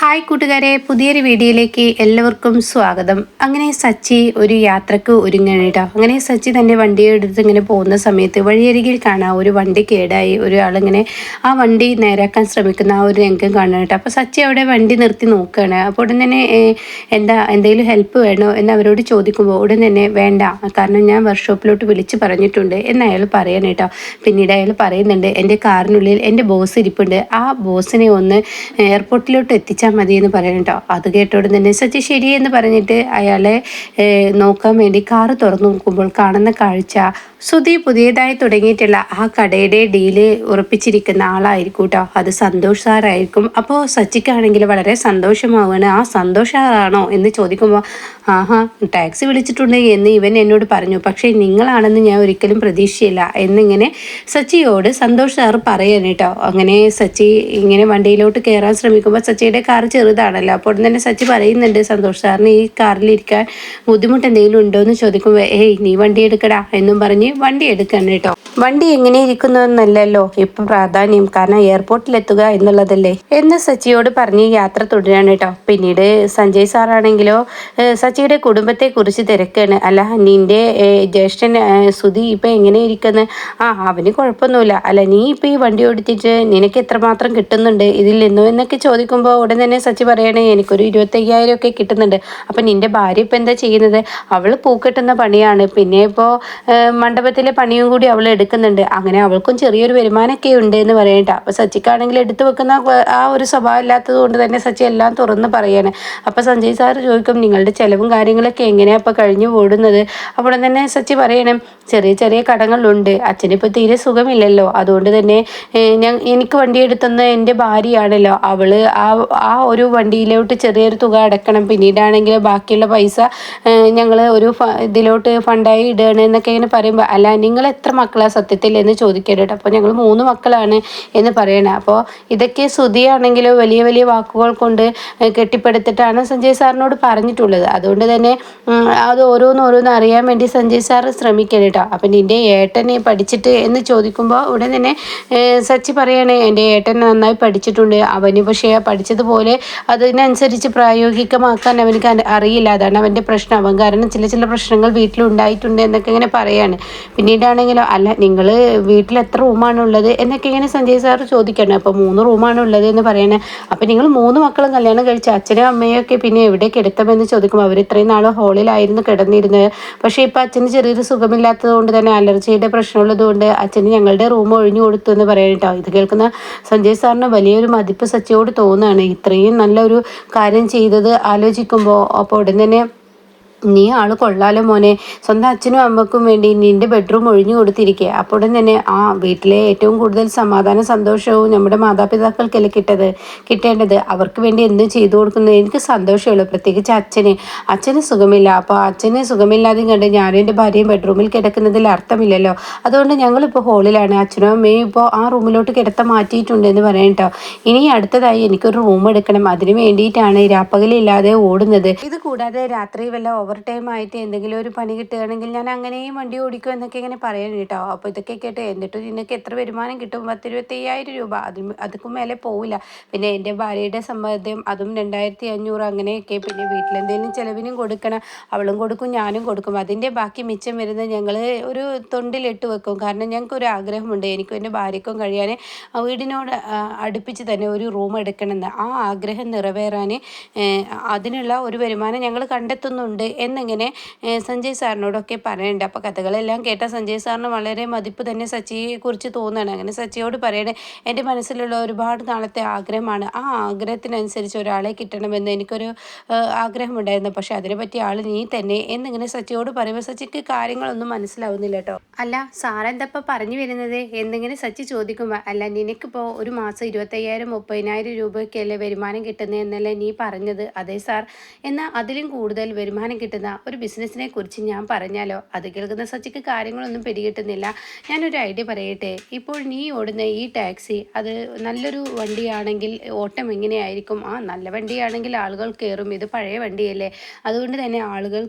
Hi കൂട്ടുകാരെ, പുതിയൊരു വീഡിയോയിലേക്ക് എല്ലാവർക്കും സ്വാഗതം. അങ്ങനെ സച്ചി ഒരു യാത്രക്ക് ഒരുങ്ങണം കേട്ടോ. അങ്ങനെ സച്ചി തൻ്റെ വണ്ടിയെടുത്ത് ഇങ്ങനെ പോകുന്ന സമയത്ത് വഴിയരികിൽ കാണാം ഒരു വണ്ടി കേടായി ഒരാളിങ്ങനെ ആ വണ്ടി നേരാക്കാൻ ശ്രമിക്കുന്ന ആ ഒരു രംഗം കാണണം കേട്ടോ. അപ്പോൾ സച്ചി അവിടെ വണ്ടി നിർത്തി നോക്കുകയാണ്. അപ്പോൾ ഉടൻ തന്നെ എന്തെങ്കിലും ഹെൽപ്പ് വേണോ എന്ന് അവരോട് ചോദിക്കുമ്പോൾ ഉടൻ തന്നെ വേണ്ട, കാരണം ഞാൻ വർക്ക്ഷോപ്പിലോട്ട് വിളിച്ച് പറഞ്ഞിട്ടുണ്ട് എന്ന് അയാൾ പറയണം കേട്ടോ. പിന്നീട് അയാൾ പറയുന്നുണ്ട്, എൻ്റെ കാറിനുള്ളിൽ എൻ്റെ ബോസ് ഇരിപ്പുണ്ട്, ആ ബോസിനെ ഒന്ന് എയർപോർട്ടിലോട്ട് എത്തിച്ചാൽ മതി എന്ന് പറയണം കേട്ടോ. അത് കേട്ടോടെ തന്നെ സച്ചി ശരിയെന്ന് പറഞ്ഞിട്ട് അയാളെ നോക്കാൻ വേണ്ടി കാറ് തുറന്നു നോക്കുമ്പോൾ കാണുന്ന കാഴ്ച സുധി പുതിയതായി തുടങ്ങിയിട്ടുള്ള ആ കടയുടെ ഡീല് ഉറപ്പിച്ചിരിക്കുന്ന ആളായിരിക്കും കേട്ടോ. അത് സന്തോഷ് സാറായിരിക്കും. അപ്പോൾ സച്ചിക്കാണെങ്കിൽ വളരെ സന്തോഷമാവുകയാണ്. ആ സന്തോഷ് സാറാണോ എന്ന് ചോദിക്കുമ്പോൾ ആഹാ, ടാക്സി വിളിച്ചിട്ടുണ്ട് എന്ന് ഇവൻ എന്നോട് പറഞ്ഞു, പക്ഷേ നിങ്ങളാണെന്ന് ഞാൻ ഒരിക്കലും പ്രതീക്ഷയില്ല എന്നിങ്ങനെ സച്ചിയോട് സന്തോഷ് സാറ് പറയാൻ കേട്ടോ. അങ്ങനെ സച്ചി ഇങ്ങനെ വണ്ടിയിലോട്ട് കയറാൻ ശ്രമിക്കുമ്പോൾ സച്ചിയുടെ കാർ ചെറുതാണല്ലോ. അപ്പോൾ തന്നെ സച്ചി പറയുന്നുണ്ട് സന്തോഷ് സാറിന് ഈ കാറിലിരിക്കാൻ ബുദ്ധിമുട്ട് എന്തെങ്കിലും ഉണ്ടോ എന്ന് ചോദിക്കുമ്പോൾ നീ വണ്ടി എടുക്കടാ എന്നും പറഞ്ഞ് വണ്ടി എടുക്കണം കേട്ടോ. വണ്ടി എങ്ങനെ ഇരിക്കുന്നതെന്നല്ലല്ലോ ഇപ്പൊ പ്രാധാന്യം, കാരണം എയർപോർട്ടിലെത്തുക എന്നുള്ളതല്ലേ എന്ന് സച്ചിയോട് പറഞ്ഞ് യാത്ര തുടരാണ് കേട്ടോ. പിന്നീട് സഞ്ജയ് സാറാണെങ്കിലോ സച്ചിയുടെ കുടുംബത്തെ കുറിച്ച് തിരക്കാണ്. അല്ല, നിന്റെ ജ്യേഷ്ഠൻ സുധി ഇപ്പൊ എങ്ങനെ ഇരിക്കുന്നത്? അവന് കുഴപ്പമൊന്നുമില്ല. അല്ല, നീ ഇപ്പൊ ഈ വണ്ടി ഓടിച്ചിട്ട് നിനക്ക് എത്രമാത്രം കിട്ടുന്നുണ്ട് ഇതിൽ നിന്നും എന്നൊക്കെ ചോദിക്കുമ്പോൾ ഉടൻ തന്നെ സച്ചി പറയണേ, എനിക്കൊരു 25,000 ഒക്കെ കിട്ടുന്നുണ്ട്. അപ്പൊ നിന്റെ ഭാര്യ ഇപ്പൊ എന്താ ചെയ്യുന്നത്? അവൾ പൂക്കെട്ടുന്ന പണിയാണ്, പിന്നെ ഇപ്പോൾ മണ്ഡപത്തിലെ പണിയും കൂടി അവൾ എടുക്കുന്നുണ്ട്. അങ്ങനെ അവൾക്കും ചെറിയൊരു വരുമാനമൊക്കെ ഉണ്ട് എന്ന് പറയണ്ട. അപ്പോൾ സച്ചിക്കാണെങ്കിൽ എടുത്തു വെക്കുന്ന ആ ഒരു സ്വഭാവം ഇല്ലാത്തത് കൊണ്ട് തന്നെ സച്ചി എല്ലാം തുറന്ന് പറയാണ്. അപ്പോൾ സഞ്ജയ് സാർ ചോദിക്കും, നിങ്ങളുടെ ചിലവും കാര്യങ്ങളൊക്കെ എങ്ങനെയാണ് അപ്പോൾ കഴിഞ്ഞു ഓടുന്നത്? അപ്പോൾ തന്നെ സച്ചി പറയണം, ചെറിയ ചെറിയ കടങ്ങളുണ്ട്, അച്ഛനിപ്പോൾ തീരെ സുഖമില്ലല്ലോ, അതുകൊണ്ട് തന്നെ എനിക്ക് വണ്ടി എടുത്തുന്ന എൻ്റെ ഭാര്യയാണല്ലോ, അവള് ആ ഒരു വണ്ടിയിലോട്ട് ചെറിയൊരു തുക അടക്കണം, പിന്നീടാണെങ്കിൽ ബാക്കിയുള്ള പൈസ ഞങ്ങൾ ഒരു ഇതിലോട്ട് ഫണ്ടായി ഇടുകയാണ് എന്നൊക്കെ ഇങ്ങനെ പറയുമ്പോൾ, അല്ല നിങ്ങൾ എത്ര മക്കളാണ് സത്യത്തിൽ എന്ന് ചോദിക്കരുത്. അപ്പോൾ ഞങ്ങൾ 3 മക്കളാണ് എന്ന് പറയണം. അപ്പോൾ ഇതൊക്കെ ശ്രുതിയാണെങ്കിലോ വലിയ വലിയ വാക്കുകൾ കൊണ്ട് കെട്ടിപ്പടുത്തിട്ടാണ് സഞ്ജയ് സാറിനോട് പറഞ്ഞിട്ടുള്ളത്. അതുകൊണ്ട് തന്നെ അത് ഓരോന്ന് അറിയാൻ വേണ്ടി സഞ്ജയ് സാർ ശ്രമിക്കണം കേട്ടോ. അപ്പം നിൻ്റെ ഏട്ടനെ പഠിച്ചിട്ട് എന്ന് ചോദിക്കുമ്പോൾ ഉടൻ തന്നെ സച്ചി പറയാണ്, എൻ്റെ ഏട്ടൻ നന്നായി പഠിച്ചിട്ടുണ്ട്, അവന് പക്ഷേ പഠിച്ചതുപോലെ അതിനനുസരിച്ച് പ്രായോഗികമാക്കാൻ അവനക്ക് അറിയില്ല, അതാണ് അവൻ്റെ പ്രശ്നം, അവൻ കാരണം ചില പ്രശ്നങ്ങൾ വീട്ടിലുണ്ടായിട്ടുണ്ട് എന്നൊക്കെ ഇങ്ങനെ പറയാണ്. പിന്നീടാണെങ്കിലോ, അല്ല നിങ്ങൾ വീട്ടിൽ എത്ര റൂമാണുള്ളത് എന്നൊക്കെ ഇങ്ങനെ സഞ്ജയ് സാർ ചോദിക്കണം. അപ്പോൾ 3 റൂമാണുള്ളത് എന്ന് പറയണേ. അപ്പോൾ നിങ്ങൾ 3 മക്കളും കല്യാണം കഴിച്ച് അച്ഛനും അമ്മയൊക്കെ പിന്നെ എവിടെ കിടത്തുമെന്ന് ചോദിക്കുമ്പോൾ അവർ ഇത്രയും നാൾ ഹോളിലായിരുന്നു കിടന്നിരുന്നത്, പക്ഷേ ഇപ്പോൾ അച്ഛന് ചെറിയൊരു സുഖമില്ലാത്തത് കൊണ്ട് തന്നെ അലർജിയുടെ പ്രശ്നമുള്ളത് കൊണ്ട് അച്ഛന് ഞങ്ങളുടെ റൂം ഒഴിഞ്ഞു കൊടുത്തു എന്ന് പറയട്ടോ. ഇത് കേൾക്കുന്ന സഞ്ജയ് സാറിന് വലിയൊരു മതിപ്പ് സച്ചിയോട് തോന്നുകയാണ്, ഇത്രയും നല്ലൊരു കാര്യം ചെയ്തത് ആലോചിക്കുമ്പോൾ. അപ്പോൾ ഉടൻ തന്നെ നീ ആള് കൊള്ളാലോ മോനെ, സ്വന്തം അച്ഛനും അമ്മക്കും വേണ്ടി നിന്റെ ബെഡ്റൂം ഒഴിഞ്ഞു കൊടുത്തിരിക്കുക. അപ്പോൾ തന്നെ വീട്ടിലെ ഏറ്റവും കൂടുതൽ സമാധാനം സന്തോഷവും നമ്മുടെ മാതാപിതാക്കൾക്കല്ലേ കിട്ടേണ്ടത്, അവർക്ക് വേണ്ടി എന്തും ചെയ്തു കൊടുക്കുന്നത് എനിക്ക് സന്തോഷമുള്ളൂ, പ്രത്യേകിച്ച് അച്ഛന് സുഖമില്ല. അപ്പോൾ അച്ഛന് സുഖമില്ലാതെയും കണ്ട് ഞാനും എൻ്റെ ഭാര്യയും ബെഡ്റൂമിൽ കിടക്കുന്നതിൽ അർത്ഥമില്ലല്ലോ, അതുകൊണ്ട് ഞങ്ങളിപ്പോൾ ഹോളിലാണ്, അച്ഛനും അമ്മയും ഇപ്പോൾ ആ റൂമിലോട്ട് കിടത്താൻ മാറ്റിയിട്ടുണ്ട് എന്ന് പറയാം കേട്ടോ. ഇനി അടുത്തതായി എനിക്കൊരു റൂം എടുക്കണം, അതിന് വേണ്ടിയിട്ടാണ് രാപ്പകലില്ലാതെ ഓടുന്നത്. ഇത് കൂടാതെ രാത്രി വല്ല ഓവർ ടൈം ആയിട്ട് എന്തെങ്കിലും ഒരു പണി കിട്ടുകയാണെങ്കിൽ ഞാൻ അങ്ങനെയും വണ്ടി ഓടിക്കും എന്നൊക്കെ ഇങ്ങനെ പറയണം കേട്ടോ. അപ്പോൾ ഇതൊക്കെ കേട്ട് എന്നിട്ട് നിനക്ക് എത്ര വരുമാനം കിട്ടും? 10,25,000 രൂപ, അതുക്കും മേലെ പോവില്ല. പിന്നെ എൻ്റെ ഭാര്യയുടെ സമ്പാദ്യം അതും 2,500 അങ്ങനെയൊക്കെ, പിന്നെ വീട്ടിലെന്തെങ്കിലും ചിലവിനും കൊടുക്കണം, അവളും കൊടുക്കും ഞാനും കൊടുക്കും, അതിൻ്റെ ബാക്കി മിച്ചം വരുന്നത് ഞങ്ങൾ ഒരു തൊണ്ടിലിട്ട് വെക്കും. കാരണം ഞങ്ങൾക്കൊരു ആഗ്രഹമുണ്ട്, എനിക്കും എൻ്റെ ഭാര്യയ്ക്കും കഴിയാൻ വീടിനോട് അടുപ്പിച്ച് തന്നെ ഒരു റൂം എടുക്കണമെന്ന്. ആ ആഗ്രഹം നിറവേറാൻ അതിനുള്ള ഒരു വരുമാനം ഞങ്ങൾ കണ്ടെത്തുന്നുണ്ട് എന്നിങ്ങനെ സഞ്ജയ് സാറിനോടൊക്കെ പറയണ്ട. അപ്പോൾ കഥകളെല്ലാം കേട്ട സഞ്ജയ് സാറിന് വളരെ മതിപ്പ് തന്നെ സച്ചിയെക്കുറിച്ച് തോന്നുകയാണ്. അങ്ങനെ സച്ചിയോട് പറയണേ, എൻ്റെ മനസ്സിലുള്ള ഒരുപാട് നാളത്തെ ആഗ്രഹമാണ്, ആ ആഗ്രഹത്തിനനുസരിച്ച് ഒരാളെ കിട്ടണമെന്ന് എനിക്കൊരു ആഗ്രഹമുണ്ടായിരുന്നു, പക്ഷെ അതിനെ പറ്റിയ ആൾ നീ തന്നെ എന്നിങ്ങനെ സച്ചിയോട് പറയുമ്പോൾ സച്ചിക്ക് കാര്യങ്ങളൊന്നും മനസ്സിലാവുന്നില്ല കേട്ടോ. അല്ല സാറെന്തപ്പോൾ പറഞ്ഞു വരുന്നത് എന്നിങ്ങനെ സച്ചി ചോദിക്കുമ്പോൾ, അല്ല നിനക്കിപ്പോൾ ഒരു മാസം 25,000 30,000 രൂപയ്ക്കല്ലേ വരുമാനം കിട്ടുന്നത് എന്നല്ലേ നീ പറഞ്ഞത്? അതെ സാർ, എന്നാൽ അതിലും കൂടുതൽ വരുമാനം കിട്ടുന്ന ഒരു ബിസിനസ്സിനെ കുറിച്ച് ഞാൻ പറഞ്ഞാലോ? അത് കേൾക്കുന്ന സച്ചിക്ക് കാര്യങ്ങളൊന്നും പിടികിട്ടുന്നില്ല. ഞാനൊരു ഐഡിയ പറയട്ടെ. ഇപ്പോൾ നീ ഓടുന്ന ഈ ടാക്സി അത് നല്ലൊരു വണ്ടിയാണെങ്കിൽ ഓട്ടം എങ്ങനെയായിരിക്കും? നല്ല വണ്ടിയാണെങ്കിൽ ആളുകൾ കയറും. ഇത് പഴയ വണ്ടിയല്ലേ, അതുകൊണ്ട് തന്നെ ആളുകൾ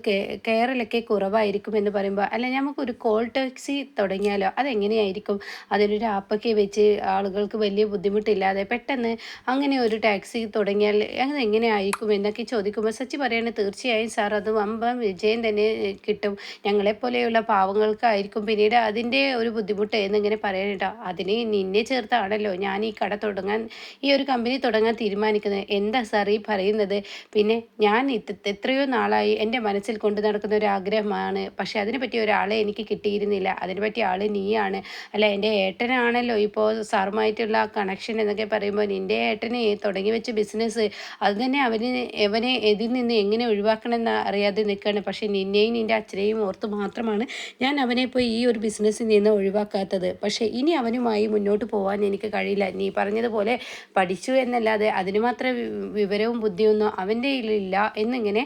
കയറലൊക്കെ കുറവായിരിക്കും എന്ന് പറയുമ്പോൾ, അല്ല നമുക്കൊരു കോൾ ടാക്സി തുടങ്ങിയാലോ? അതെങ്ങനെയായിരിക്കും? അതിനൊരു ആപ്പൊക്കെ വെച്ച് ആളുകൾക്ക് വലിയ ബുദ്ധിമുട്ടില്ലാതെ പെട്ടെന്ന് അങ്ങനെ ഒരു ടാക്സി തുടങ്ങിയാൽ അതെങ്ങനെയായിരിക്കും എന്നൊക്കെ ചോദിക്കുമ്പോൾ സച്ചി പറയാണ്, തീർച്ചയായും സാർ അത് വമ്പൻ വിജയം തന്നെ കിട്ടും. ഞങ്ങളെപ്പോലെയുള്ള പാവങ്ങൾക്കായിരിക്കും പിന്നീട് അതിൻ്റെ ഒരു ബുദ്ധിമുട്ട് എന്നിങ്ങനെ പറയാനിട്ടോ. അതിന് നിന്നെ ചേർത്താണല്ലോ ഞാൻ ഈ കട തുടങ്ങാൻ, ഈ ഒരു കമ്പനി തുടങ്ങാൻ തീരുമാനിക്കുന്നത്. എന്താ സാർ ഈ പറയുന്നത്? പിന്നെ ഞാൻ എത്രയോ നാളായി എൻ്റെ മനസ്സിൽ കൊണ്ടു നടക്കുന്ന ഒരു ആഗ്രഹമാണ്. പക്ഷെ അതിനെ പറ്റിയ ഒരാളെ എനിക്ക് കിട്ടിയിരുന്നില്ല. അതിനെ പറ്റിയ ആൾ നീയാണ്. അല്ല, എൻ്റെ ഏട്ടനാണല്ലോ ഇപ്പോൾ സാറുമായിട്ടുള്ള കണക്ഷൻ എന്നൊക്കെ പറയുമ്പോൾ, നിൻ്റെ ഏട്ടനെ തുടങ്ങി വെച്ച ബിസിനസ് അത് തന്നെ അവനെ ഇതിൽ നിന്ന് എങ്ങനെ ഒഴിവാക്കണമെന്ന് അറിയാതെ നിൽക്കുകയാണ്. പക്ഷേ നിന്നെയും നിൻ്റെ അച്ഛനെയും ഓർത്ത് മാത്രമാണ് ഞാൻ അവനെ ഇപ്പോൾ ഈ ഒരു ബിസിനസ്സിൽ നിന്ന് ഒഴിവാക്കാത്തത്. പക്ഷേ ഇനി അവനുമായി മുന്നോട്ട് പോകാൻ എനിക്ക് കഴിയില്ല. നീ പറഞ്ഞതുപോലെ പഠിച്ചു എന്നല്ലാതെ അതിന് മാത്രം വിവരവും ബുദ്ധിയൊന്നും അവൻ്റെ കയ്യിലില്ല എന്നിങ്ങനെ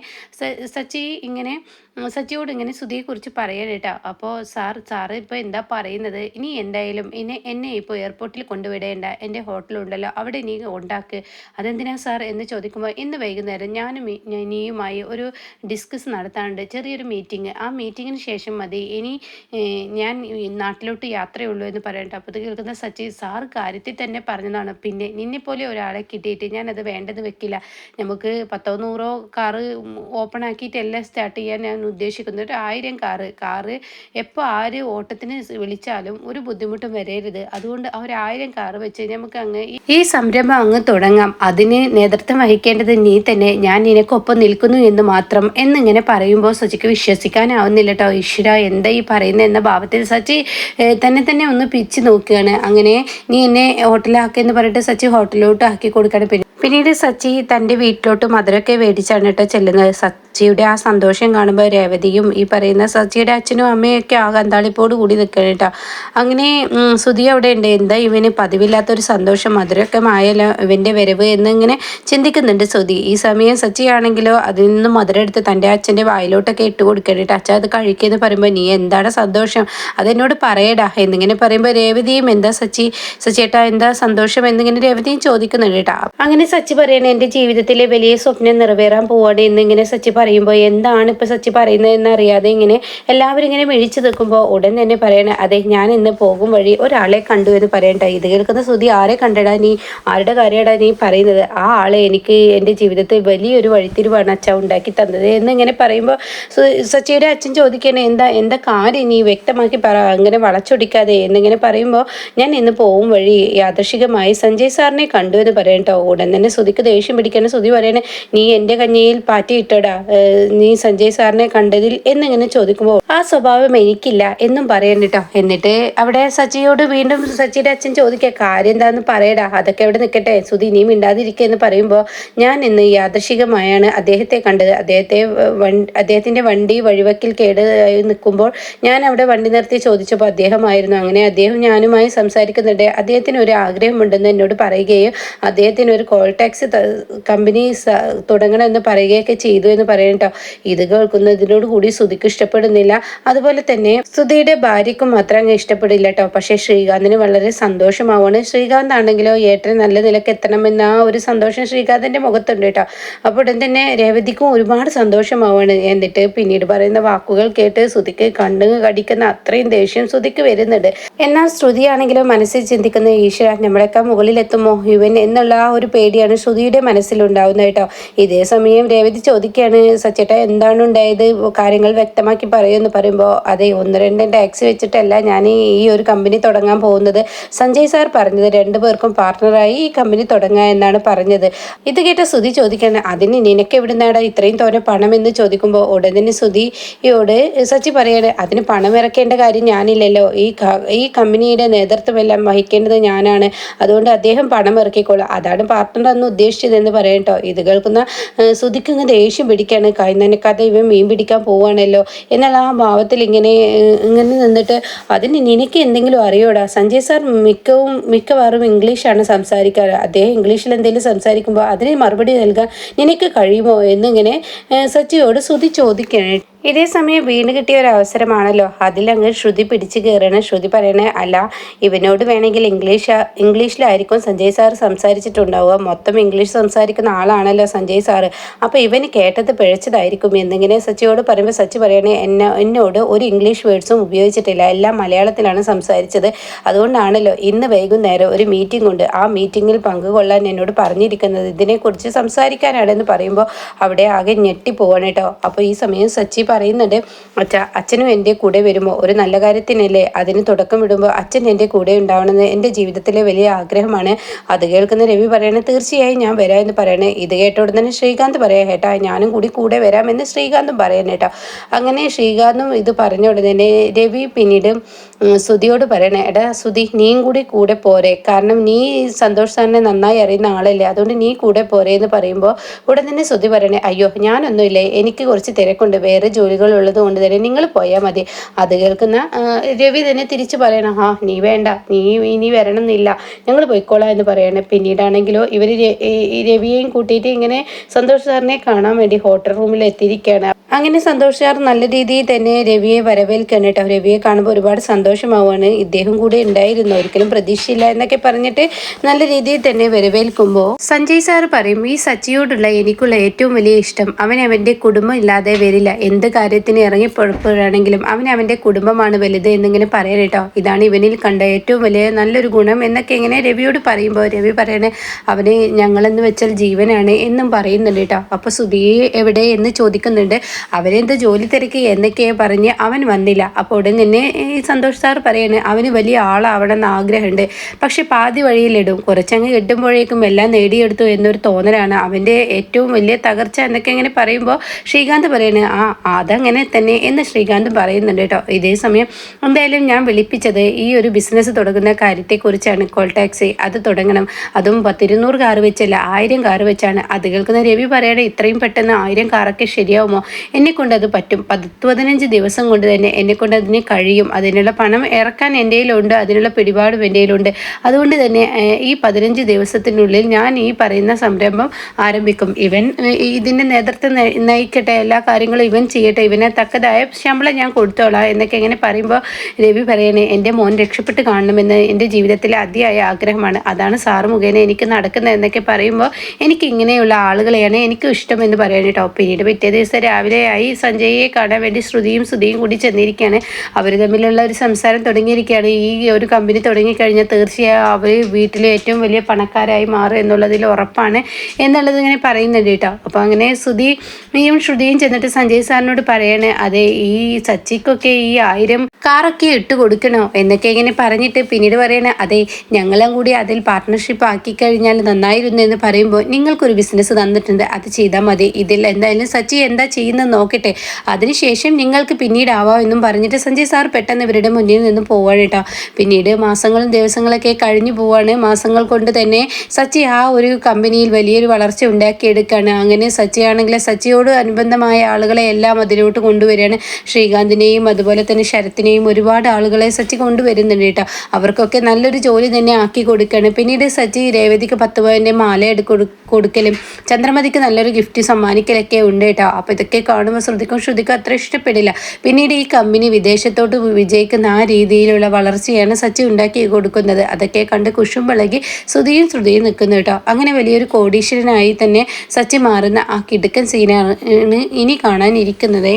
സച്ചിയോട് ഇങ്ങനെ സുധിയെക്കുറിച്ച് പറയണേട്ടാ. അപ്പോൾ സാറ് ഇപ്പോൾ എന്താ പറയുന്നത്? ഇനി എന്തായാലും എന്നെ ഇപ്പോൾ എയർപോർട്ടിൽ കൊണ്ടുവിടേണ്ട, എൻ്റെ ഹോട്ടലുണ്ടല്ലോ അവിടെ നീ ഉണ്ടാക്ക്. അതെന്തിനാ സാർ എന്ന് ചോദിക്കുമ്പോൾ, ഇന്ന് വൈകുന്നേരം നീയുമായി ഒരു ഡിസ്കസ് നടത്താനുണ്ട്, ചെറിയൊരു മീറ്റിംഗ്. ആ മീറ്റിങ്ങിന് ശേഷം മതി ഇനി ഞാൻ നാട്ടിലോട്ട് യാത്രയുള്ളൂ എന്ന് പറയട്ടെ. അപ്പോൾ ഇത് കേൾക്കുന്ന സച്ചി, സാർ കാര്യത്തിൽ തന്നെ പറഞ്ഞതാണ്. പിന്നെ നിന്നെപ്പോലെ ഒരാളെ കിട്ടിയിട്ട് ഞാനത് വേണ്ടെന്ന് വെക്കില്ല. നമുക്ക് 10-100 കാറ് ഓപ്പൺ ആക്കിയിട്ടെല്ലാം സ്റ്റാർട്ട് ചെയ്യാൻ ഞാൻ ഉദ്ദേശിക്കുന്നത്. ഒരു 1000 കാറ് എപ്പോൾ ആര് ഓട്ടത്തിന് വിളിച്ചാലും ഒരു ബുദ്ധിമുട്ടും വരരുത്. അതുകൊണ്ട് ആ ഒരു 1000 കാറ് വെച്ച് നമുക്ക് അങ്ങ് ഈ സംരംഭം അങ്ങ് തുടങ്ങാം. അതിന് നേതൃത്വം വഹിക്കേണ്ടത് നീ തന്നെ, ഞാൻ നിനക്കൊപ്പം നിൽക്കുന്നു എന്ന് മാത്രം എന്നിങ്ങനെ പറയുമ്പോൾ സച്ചിക്ക് വിശ്വസിക്കാനാവുന്നില്ല കേട്ടോ. ഈശ്വര, എന്താ ഈ പറയുന്നത് എന്ന ഭാവത്തിൽ സച്ചി തന്നെ ഒന്ന് പിച്ച് നോക്കുകയാണ്. അങ്ങനെ നീ എന്നെ ഹോട്ടലാക്കിയെന്ന് പറഞ്ഞിട്ട് സച്ചി ഹോട്ടലിലോട്ട് ആക്കി കൊടുക്കുകയാണ്. പിന്നീട് സച്ചി തൻ്റെ വീട്ടിലോട്ട് മധുരമൊക്കെ മേടിച്ചാണ് കേട്ടോ ചെല്ലുന്നത്. സച്ചിയുടെ ആ സന്തോഷം കാണുമ്പോൾ രേവതിയും ഈ പറയുന്ന സച്ചിയുടെ അച്ഛനും അമ്മയൊക്കെ അന്താളിപ്പോട് കൂടി നിൽക്കണം കേട്ടോ. അങ്ങനെ സുധി അവിടെ ഉണ്ട്. എന്താ ഇവന് പതിവില്ലാത്തൊരു സന്തോഷം, മധുരമൊക്കെ മായല്ലോ ഇവൻ്റെ വരവ് എന്നിങ്ങനെ ചിന്തിക്കുന്നുണ്ട് സുധി. ഈ സമയം സച്ചിയാണെങ്കിലോ അതിൽ നിന്ന് മധുരം എടുത്ത് തൻ്റെ അച്ഛൻ്റെ വായിലോട്ടൊക്കെ ഇട്ട് കൊടുക്കണം കേട്ടോ. അച്ഛൻ അത് കഴിക്കുമെന്ന് പറയുമ്പോൾ, നീ എന്താണ് സന്തോഷം അതെന്നോട് പറയടാ എന്നിങ്ങനെ പറയുമ്പോൾ രേവതിയും, എന്താ സച്ചിയേട്ടാ എന്താ സന്തോഷം എന്നിങ്ങനെ രേവതിയും ചോദിക്കുന്നുണ്ട് കേട്ടോ. അങ്ങനെ സച്ചി പറയണേ, എൻ്റെ ജീവിതത്തിലെ വലിയ സ്വപ്നം നിറവേറാൻ പോവാണ് എന്നിങ്ങനെ സച്ചി പറയുമ്പോൾ, എന്താണ് ഇപ്പോൾ സച്ചി പറയുന്നതെന്ന് അറിയാതെ ഇങ്ങനെ എല്ലാവരും ഇങ്ങനെ മിഴിച്ചു നിൽക്കുമ്പോൾ ഉടൻ തന്നെ പറയണേ, അതെ ഞാൻ ഇന്ന് പോകും വഴി ഒരാളെ കണ്ടു എന്ന് പറയണ്ട. ഇത് കേൾക്കുന്ന സുധി, ആരെ കണ്ടടാ നീ? ആരുടെ കാര്യമാടാ നീ പറയുന്നത്? ആ ആളെ എനിക്ക് എൻ്റെ ജീവിതത്തിൽ വലിയൊരു വഴിത്തിരിവാണ് അച്ഛൻ ഉണ്ടാക്കി തന്നത് എന്നിങ്ങനെ പറയുമ്പോൾ സച്ചിയുടെ അച്ഛൻ ചോദിക്കണേ, എന്താ കാര്യം നീ വ്യക്തമാക്കി പറ, അങ്ങനെ വളച്ചൊടിക്കാതെ എന്നിങ്ങനെ പറയുമ്പോൾ, ഞാൻ ഇന്ന് പോകും വഴി യാദൃശികമായി സഞ്ജയ് സാറിനെ കണ്ടു എന്ന് പറയട്ടോ. ഉടൻ തന്നെ സുധിക്ക് ദേഷ്യം പിടിക്കാൻ സുധി പറയണേ, നീ എൻ്റെ കഞ്ഞിയിൽ പാറ്റിയിട്ടടാ നീ സഞ്ജയ് സാറിനെ കണ്ടതിൽ എന്നിങ്ങനെ ചോദിക്കുമ്പോൾ, ആ സ്വഭാവം എനിക്കില്ല എന്നും പറയണ്ടിട്ടോ. എന്നിട്ട് അവിടെ സച്ചിയോട് വീണ്ടും സച്ചിയുടെ അച്ഛൻ ചോദിക്കുക, കാര്യം എന്താണെന്ന് പറയടാ, അതൊക്കെ അവിടെ നിൽക്കട്ടെ സുധി, നീ മിണ്ടാതിരിക്കുക എന്ന് പറയുമ്പോൾ, ഞാൻ ഇന്ന് യാദൃശികമായാണ് അദ്ദേഹത്തെ കണ്ടത്. അദ്ദേഹത്തിൻ്റെ വണ്ടി വഴിവക്കിൽ കേടായി നിൽക്കുമ്പോൾ ഞാൻ അവിടെ വണ്ടി നിർത്തി ചോദിച്ചപ്പോൾ അദ്ദേഹമായിരുന്നു. അങ്ങനെ അദ്ദേഹം ഞാനുമായി സംസാരിക്കുന്നുണ്ട്. അദ്ദേഹത്തിന് ഒരു ആഗ്രഹമുണ്ടെന്ന് എന്നോട് പറയുകയും അദ്ദേഹത്തിന് ഒരു കോൾ ടാക്സി കമ്പനി തുടങ്ങണമെന്ന് പറയുകയൊക്കെ ചെയ്തു എന്ന് പറയട്ടോ. ഇത് കേൾക്കുന്നതിനോട് കൂടി സുധിക്ക് ഇഷ്ടപ്പെടുന്നില്ല. അതുപോലെ തന്നെ സുധിയുടെ ഭാര്യയ്ക്കും മാത്രം അങ്ങ് ഇഷ്ടപ്പെടില്ല കേട്ടോ. പക്ഷേ ശ്രീകാന്തിന് വളരെ സന്തോഷമാവാണ്. ശ്രീകാന്ത് ആണെങ്കിലോ ഏട്ടന് നല്ല നിലക്ക് എത്തണമെന്ന ആ ഒരു സന്തോഷം ശ്രീകാന്തിൻ്റെ മുഖത്തുണ്ട് കേട്ടോ. അപ്പോൾ ഉടൻ തന്നെ രേവതിക്കും ഒരുപാട് സന്തോഷമാവാണ്. എന്നിട്ട് പിന്നീട് പറയുന്ന വാക്കുകൾ കേട്ട് സുധിക്ക് കണ്ണു കടിക്കുന്ന അത്രയും ദേഷ്യം സുധിക്ക് വരുന്നുണ്ട്. എന്നാൽ ശ്രുതിയാണെങ്കിലോ മനസ്സിൽ ചിന്തിക്കുന്ന, ഈശ്വര നമ്മളെക്കാൾ മുകളിലെത്തുമോ ഇവൻ എന്നുള്ള ആ ഒരു പേടിയാണ് ശ്രുതിയുടെ മനസ്സിലുണ്ടാവുന്നത് കേട്ടോ. ഇതേ സമയം രേവതി ചോദിക്കുകയാണ്, സച്ചേട്ട എന്താണ് ഉണ്ടായത്, കാര്യങ്ങൾ വ്യക്തമാക്കി പറയുമെന്ന് പറയുമ്പോൾ, അതെ 1-2 ടാക്സി വെച്ചിട്ടല്ല ഞാൻ ഈ ഒരു കമ്പനി തുടങ്ങാൻ പോകുന്നത്. സഞ്ജയ് സാർ പറഞ്ഞത് 2 പേർക്കും പാർട്ണറായി ഈ കമ്പനി തുടങ്ങുക എന്നാണ് പറഞ്ഞത്. ഇത് കേട്ട സുധി ചോദിക്കുകയാണ്, അതിന് നിനക്ക് എവിടുന്നാടാ ഇത്രയും തോന്നെ പണം എന്ന് ചോദിക്കുമ്പോൾ ഉടനെ സുധിയോട് സച്ചി പറയാണ്, അതിന് പണം ഇറക്കേണ്ട കാര്യം ഞാനില്ലല്ലോ, ഈ കമ്പനിയുടെ നേതൃത്വമെല്ലാം വഹിക്കേണ്ടത് ഞാനാണ്, അതുകൊണ്ട് അദ്ദേഹം പണം ഇറക്കിക്കോളാം, അതാണ് പാർട്ട്ണർ അന്ന് ഉദ്ദേശിച്ചതെന്ന് പറയട്ടോ. ഇത് കേൾക്കുന്ന സുധിക്ക് ഇങ്ങനെ ദേഷ്യം പിടിക്കുകയാണ്. കൈ നനക്കാതെ ഇവൻ മീൻ പിടിക്കാൻ പോവുകയാണല്ലോ എന്നാൽ ആ ഭാവത്തിൽ ഇങ്ങനെ നിന്നിട്ട്, അതിന് നിനക്ക് എന്തെങ്കിലും അറിയോടാ, സഞ്ജയ് സാർ മിക്കവാറും ഇംഗ്ലീഷാണ് സംസാരിക്കാറ്, അദ്ദേഹം ഇംഗ്ലീഷിൽ എന്തെങ്കിലും സംസാരിക്കുമ്പോൾ അതിന് മറുപടി നൽകാൻ നിനക്ക് കഴിയുമോ എന്നിങ്ങനെ സച്ചി സച്ചിയോട് ശ്രുതി ചോദിക്കണേ. ഇതേ സമയം വീണ് കിട്ടിയ ഒരു അവസരമാണല്ലോ, അതിലങ്ങ് ശ്രുതി പിടിച്ചു കയറണം. ശ്രുതി പറയണേ, അല്ല ഇവനോട് വേണമെങ്കിൽ ഇംഗ്ലീഷിലായിരിക്കും സഞ്ജയ് സാർ സംസാരിച്ചിട്ടുണ്ടാവുക, മൊത്തം ഇംഗ്ലീഷ് സംസാരിക്കുന്ന ആളാണല്ലോ സഞ്ജയ് സാറ്, അപ്പോൾ ഇവന് കേട്ടത് പിഴച്ചതായിരിക്കും എന്നിങ്ങനെ സച്ചിയോട് പറയുമ്പോൾ സച്ചി പറയണേ, എന്നോട് ഒരു ഇംഗ്ലീഷ് വേർഡ്സും ഉപയോഗിച്ചിട്ടില്ല, എല്ലാം മലയാളത്തിലാണ് സംസാരിച്ചത്, അതുകൊണ്ടാണല്ലോ ഇന്ന് വൈകുന്നേരം ഒരു മീറ്റിംഗ് ഉണ്ട്, ആ മീറ്റിങ്ങിൽ പങ്കുകൊള്ളാൻ എന്നോട് പറഞ്ഞിരിക്കുന്നത്, ഇതിനെക്കുറിച്ച് സംസാരിക്കാനാണെന്ന് പറയുമ്പോൾ അവിടെ ആകെ ഞെട്ടിപ്പോവാണ് കേട്ടോ. അപ്പോൾ ഈ സമയം സച്ചി പറയുന്നുണ്ട്, അച്ഛനും എൻ്റെ കൂടെ വരുമോ, ഒരു നല്ല കാര്യത്തിനല്ലേ, അതിന് തുടക്കം വിടുമ്പോൾ അച്ഛൻ എൻ്റെ കൂടെ ഉണ്ടാവണമെന്ന് എൻ്റെ ജീവിതത്തിലെ വലിയ ആഗ്രഹമാണ്. അത് കേൾക്കുന്ന രവി പറയണേ, തീർച്ചയായും ഞാൻ വരാം എന്ന് പറയണേ. ഇത് കേട്ടോടെ തന്നെ ശ്രീകാന്ത് പറയാം, കേട്ടാ ഞാനും കൂടെ വരാമെന്ന് ശ്രീകാന്തും പറയണേ കേട്ടോ. അങ്ങനെ ശ്രീകാന്തും ഇത് പറഞ്ഞ ഉടനെ രവി പിന്നീട് ശ്രുതിയോട് പറയണേ, എടാ ശ്രുതി നീയും കൂടെ പോരെ, കാരണം നീ സന്തോഷ് സാറിനെ നന്നായി അറിയുന്ന ആളല്ലേ, അതുകൊണ്ട് നീ കൂടെ പോരെ എന്ന് പറയുമ്പോൾ ഉടൻ തന്നെ ശ്രുതി പറയണേ, അയ്യോ ഞാനൊന്നുമില്ലേ, എനിക്ക് കുറച്ച് തിരക്കുണ്ട്, വേറെ ജോലികൾ ഉള്ളത് കൊണ്ട് തന്നെ നിങ്ങൾ പോയാൽ മതി. അത് കേൾക്കുന്ന രവി തന്നെ തിരിച്ചു പറയണം, നീ വേണ്ട, നീ ഇനി വരണം എന്നില്ല, ഞങ്ങൾ പോയിക്കോളാം എന്ന് പറയണേ. പിന്നീടാണെങ്കിലോ ഇവർ രവിയെയും കൂട്ടിയിട്ട് ഇങ്ങനെ സന്തോഷ് സാറിനെ കാണാൻ വേണ്ടി ഹോട്ടൽ റൂമിൽ എത്തിയിരിക്കുകയാണ്. അങ്ങനെ സന്തോഷ് സാർ നല്ല രീതിയിൽ തന്നെ രവിയെ വരവേൽക്കണം കേട്ടോ. രവിയെ കാണുമ്പോൾ ഒരുപാട് സന്തോഷമാവുകയാണ്, ഇദ്ദേഹം കൂടെ ഉണ്ടായിരുന്നു, ഒരിക്കലും പ്രതീക്ഷയില്ല എന്നൊക്കെ പറഞ്ഞിട്ട് നല്ല രീതിയിൽ തന്നെ വരവേൽക്കുമ്പോൾ സഞ്ജയ് സാർ പറയും, ഈ സച്ചിയോടുള്ള എനിക്കുള്ള ഏറ്റവും വലിയ ഇഷ്ടം അവൻ്റെ കുടുംബം ഇല്ലാതെ വരില്ല, എന്ത് കാര്യത്തിന് ഇറങ്ങിപ്പോഴാണെങ്കിലും അവൻ്റെ കുടുംബമാണ് വലുത് എന്നിങ്ങനെ പറയാൻ കേട്ടോ. ഇതാണ് ഇവനിൽ കണ്ട ഏറ്റവും വലിയ നല്ലൊരു ഗുണം എന്നൊക്കെ ഇങ്ങനെ രവിയോട് പറയുമ്പോൾ രവി പറയണേ, അവന് ഞങ്ങളെന്ന് വെച്ചാൽ ജീവനാണ് എന്നും പറയുന്നുണ്ട് കേട്ടോ. അപ്പോൾ സുധി എവിടെ എന്ന് ചോദിക്കുന്നുണ്ട്. അവനെന്ത് ജോലി തിരക്കി എന്നൊക്കെയെ പറഞ്ഞ് അവൻ വന്നില്ല. അപ്പോൾ ഉടൻ തന്നെ ഈ സന്തോഷ് സാർ പറയാണ്, അവന് വലിയ ആളാവണം എന്ന് ആഗ്രഹമുണ്ട്, പക്ഷെ പാതി വഴിയിലിടും, കുറച്ചങ്ങ് കിട്ടുമ്പോഴേക്കും എല്ലാം നേടിയെടുത്തു എന്നൊരു തോന്നലാണ് അവൻ്റെ ഏറ്റവും വലിയ തകർച്ച എന്നൊക്കെ ഇങ്ങനെ പറയുമ്പോൾ ശ്രീകാന്ത് പറയണേ, അതങ്ങനെ തന്നെ എന്ന് ശ്രീകാന്ത് പറയുന്നുണ്ട് കേട്ടോ. ഇതേ സമയം എന്തായാലും ഞാൻ വിളിപ്പിച്ചത് ഈ ഒരു ബിസിനസ് തുടങ്ങുന്ന കാര്യത്തെക്കുറിച്ചാണ്, കോൾ ടാക്സി അത് തുടങ്ങണം, അതും 10-200 കാർ വെച്ചല്ല 1000 കാർ വെച്ചാണ്. അത് കേൾക്കുന്ന രവി പറയണേ, ഇത്രയും പെട്ടെന്ന് 1000 കാറൊക്കെ ശരിയാവുമോ, എന്നെക്കൊണ്ട് അത് പറ്റും, 10-15 ദിവസം കൊണ്ട് തന്നെ എന്നെക്കൊണ്ട് അതിന് കഴിയും, അതിനുള്ള പണം ഇറക്കാൻ എൻ്റെ കയ്യിലുണ്ട്, അതിനുള്ള പിടിപാടും എൻ്റെ കയ്യിലുണ്ട്, അതുകൊണ്ട് തന്നെ ഈ 15 ദിവസത്തിനുള്ളിൽ ഞാൻ ഈ പറയുന്ന സംരംഭം ആരംഭിക്കും, ഇവൻ ഇതിൻ്റെ നേതൃത്വം നയിക്കട്ടെ, എല്ലാ കാര്യങ്ങളും ഇവൻ ചെയ്യട്ടെ, ഇവനെ തക്കതായ ശമ്പളം ഞാൻ കൊടുത്തോളാം എന്നൊക്കെ ഇങ്ങനെ പറയുമ്പോൾ രവി പറയണേ, എൻ്റെ മോൻ രക്ഷപ്പെട്ട് കാണണമെന്ന് എൻ്റെ ജീവിതത്തിലെ അതിയായ ആഗ്രഹമാണ്, അതാണ് സാറ് മുഖേന എനിക്ക് നടക്കുന്നത് എന്നൊക്കെ പറയുമ്പോൾ എനിക്ക് ഇങ്ങനെയുള്ള ആളുകളെയാണ് എനിക്കും ഇഷ്ടം എന്ന് പറയാൻ കേട്ടോ. പിന്നീട് പിറ്റേ ദിവസം രാവിലെ ആയി സഞ്ജയെ കാണാൻ വേണ്ടി ശ്രുതിയും കൂടി ചെന്നിരിക്കുകയാണ്. അവർ തമ്മിലുള്ള ഒരു സംസാരം തുടങ്ങിയിരിക്കുകയാണ്. ഈ ഒരു കമ്പനി തുടങ്ങിക്കഴിഞ്ഞാൽ തീർച്ചയായും അവർ വീട്ടിലെ ഏറ്റവും വലിയ പണക്കാരായി മാറും എന്നുള്ളതിൽ ഉറപ്പാണ് എന്നുള്ളത് ഇങ്ങനെ പറയുന്നുണ്ട് കേട്ടോ. അപ്പോൾ അങ്ങനെ ശ്രുതിയും ചെന്നിട്ട് സഞ്ജയ് സാറിനോട് പറയണേ, അതെ ഈ സച്ചിക്കൊക്കെ ഈ 1000 കാറൊക്കെ ഇട്ട് കൊടുക്കണോ എന്നൊക്കെ ഇങ്ങനെ പറഞ്ഞിട്ട് പിന്നീട് പറയണേ, അതെ ഞങ്ങളും കൂടി അതിൽ പാർട്ട്ണർഷിപ്പ് ആക്കി കഴിഞ്ഞാൽ നന്നായിരുന്നു എന്ന് പറയുമ്പോൾ, നിങ്ങൾക്കൊരു ബിസിനസ് തന്നിട്ടുണ്ട്, അത് ചെയ്താൽ മതി, ഇതിൽ എന്തായാലും സച്ചി എന്താ ചെയ്യുന്നത് നോക്കട്ടെ, അതിനുശേഷം നിങ്ങൾക്ക് പിന്നീട് ആവാം എന്നും പറഞ്ഞിട്ട് സഞ്ജയ് സാർ പെട്ടെന്ന് ഇവരുടെ മുന്നിൽ നിന്നും പോവാണ് കേട്ടോ. പിന്നീട് മാസങ്ങളും ദിവസങ്ങളൊക്കെ കഴിഞ്ഞു പോവാണ്. മാസങ്ങൾ കൊണ്ട് തന്നെ സച്ചി ആ ഒരു കമ്പനിയിൽ വലിയൊരു വളർച്ച ഉണ്ടാക്കിയെടുക്കുകയാണ്. അങ്ങനെ സച്ചിയാണെങ്കിൽ സച്ചിയോട് അനുബന്ധമായ ആളുകളെ എല്ലാം അതിലോട്ട് കൊണ്ടുവരികയാണ്. ശ്രീകാന്തിനെയും അതുപോലെ തന്നെ ശരത്തിനെയും ഒരുപാട് ആളുകളെ സച്ചി കൊണ്ടുവരുന്നുണ്ട് കേട്ടോ. അവർക്കൊക്കെ നല്ലൊരു ജോലി തന്നെ ആക്കി കൊടുക്കുകയാണ്. പിന്നീട് സച്ചി രേവതിക്ക് 10 പവൻ്റെ മാല കൊടുക്കലും ചന്ദ്രമതിക്ക് നല്ലൊരു ഗിഫ്റ്റ് സമ്മാനിക്കലൊക്കെ ഉണ്ട് കേട്ടോ. അപ്പോൾ ഇതൊക്കെ കാണുമ്പോൾ ശ്രുതിക്കും അത്ര ഇഷ്ടപ്പെടില്ല. പിന്നീട് ഈ കമ്പനി വിദേശത്തോട്ട് വിജയിക്കുന്ന ആ രീതിയിലുള്ള വളർച്ചയാണ് സച്ചി ഉണ്ടാക്കി കൊടുക്കുന്നത്. അതൊക്കെ കണ്ട് കുശുമ്പിളകി ശ്രുതിയും നിൽക്കുന്നു കേട്ടോ. അങ്ങനെ വലിയൊരു കോടീശ്വരനായി തന്നെ സച്ചി മാറുന്ന ആ കിടുക്കൻ സീനാണ് ഇനി കാണാനിരിക്കുന്നത്.